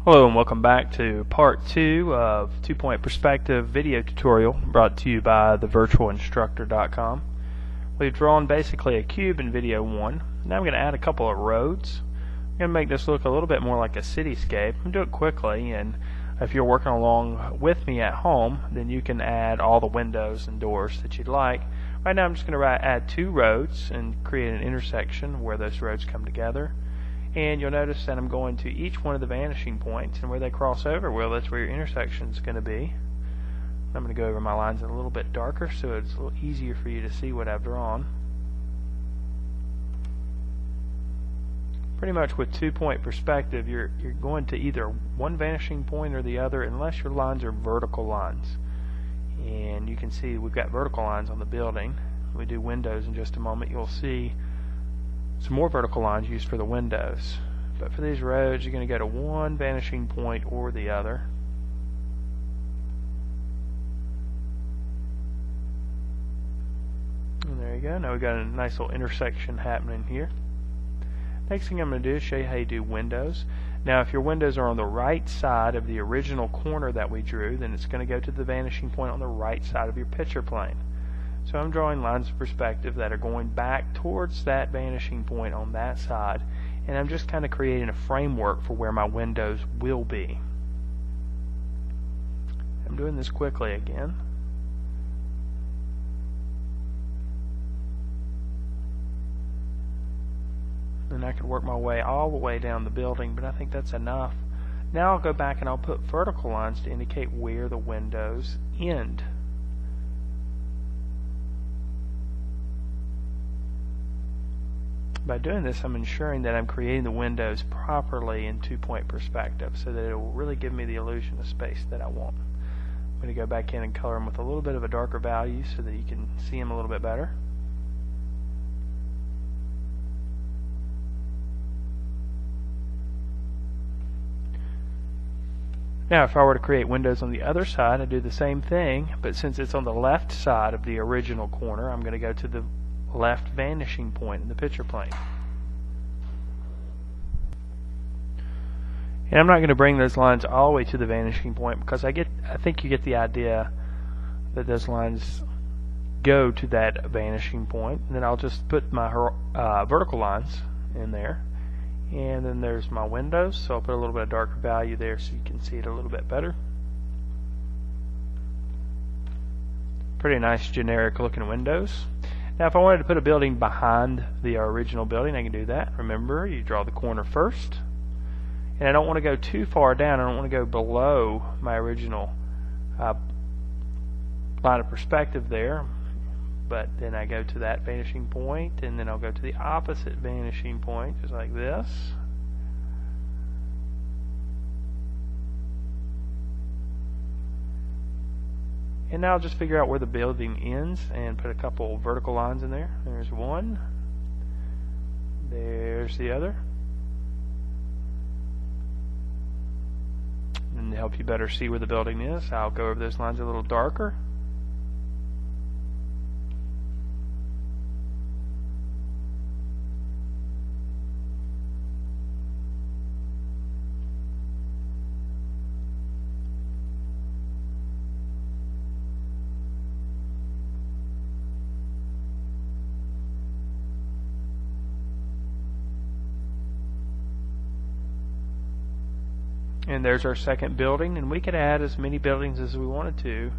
Hello and welcome back to part 2 of 2-Point Perspective video tutorial brought to you by thevirtualinstructor.com. We've drawn basically a cube in video 1. Now I'm going to add a couple of roads. I'm going to make this look a little bit more like a cityscape. I'm going to do it quickly, and if you're working along with me at home, then you can add all the windows and doors that you'd like. Right now I'm just going to add 2 roads and create an intersection where those roads come together. And you'll notice that I'm going to each one of the vanishing points, and where they cross over, well, that's where your intersection is going to be. I'm going to go over my lines a little bit darker so it's a little easier for you to see what I've drawn. Pretty much with 2-point perspective, you're going to either one vanishing point or the other unless your lines are vertical lines. And you can see we've got vertical lines on the building. When we do windows in just a moment, you'll see some more vertical lines used for the windows. But for these roads, you're going to go to one vanishing point or the other. And there you go. Now we've got a nice little intersection happening here. Next thing I'm going to do is show you how you do windows. Now if your windows are on the right side of the original corner that we drew, then it's going to go to the vanishing point on the right side of your picture plane. So I'm drawing lines of perspective that are going back towards that vanishing point on that side, and I'm just kind of creating a framework for where my windows will be. I'm doing this quickly again. And I could work my way all the way down the building, but I think that's enough. Now I'll go back and I'll put vertical lines to indicate where the windows end. By doing this, I'm ensuring that I'm creating the windows properly in 2-point perspective so that it will really give me the illusion of space that I want. I'm going to go back in and color them with a little bit of a darker value so that you can see them a little bit better. Now if I were to create windows on the other side, I do the same thing, but since it's on the left side of the original corner, I'm going to go to the left vanishing point in the picture plane. And I'm not going to bring those lines all the way to the vanishing point because I think you get the idea that those lines go to that vanishing point, and then I'll just put my vertical lines in there. And then there's my windows, so I'll put a little bit of darker value there so you can see it a little bit better. Pretty nice generic looking windows. Now if I wanted to put a building behind the original building, I can do that. Remember, you draw the corner first. And I don't want to go too far down. I don't want to go below my original line of perspective there. But then I go to that vanishing point, and then I'll go to the opposite vanishing point, just like this. And now I'll just figure out where the building ends and put a couple vertical lines in there. There's one. There's the other. And to help you better see where the building is, I'll go over those lines a little darker. And there's our second building, and we could add as many buildings as we wanted to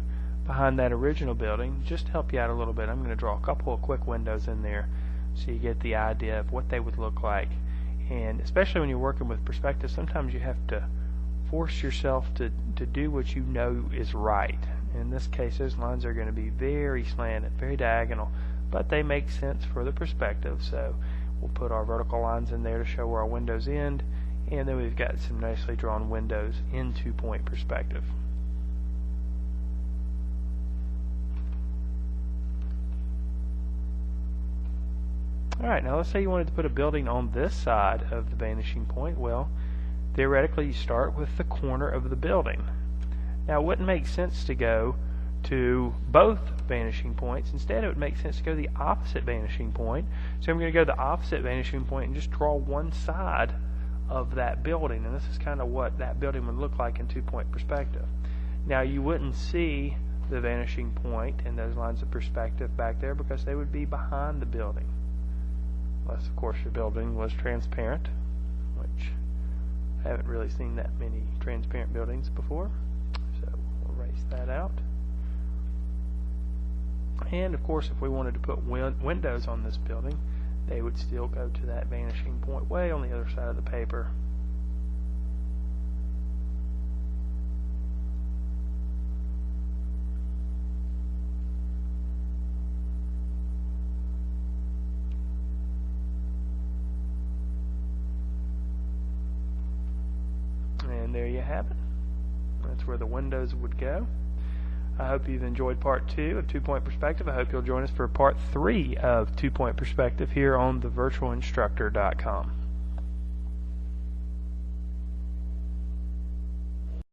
behind that original building. Just to help you out a little bit, I'm going to draw a couple of quick windows in there so you get the idea of what they would look like. And especially when you're working with perspective, sometimes you have to force yourself to do what you know is right. In this case, those lines are going to be very slanted, very diagonal, but they make sense for the perspective. So we'll put our vertical lines in there to show where our windows end. And then we've got some nicely drawn windows in 2-point perspective. Alright, now let's say you wanted to put a building on this side of the vanishing point. Well, theoretically you start with the corner of the building. Now it wouldn't make sense to go to both vanishing points. Instead, it would make sense to go to the opposite vanishing point. So I'm going to go to the opposite vanishing point and just draw one side of that building, and this is kind of what that building would look like in two-point perspective. Now you wouldn't see the vanishing point and those lines of perspective back there because they would be behind the building, unless of course your building was transparent, which I haven't really seen that many transparent buildings before, so we'll erase that out. And of course, if we wanted to put windows on this building, they would still go to that vanishing point way on the other side of the paper. And there you have it. That's where the windows would go. I hope you've enjoyed part 2 of 2-point perspective. I hope you'll join us for part 3 of 2-point perspective here on thevirtualinstructor.com.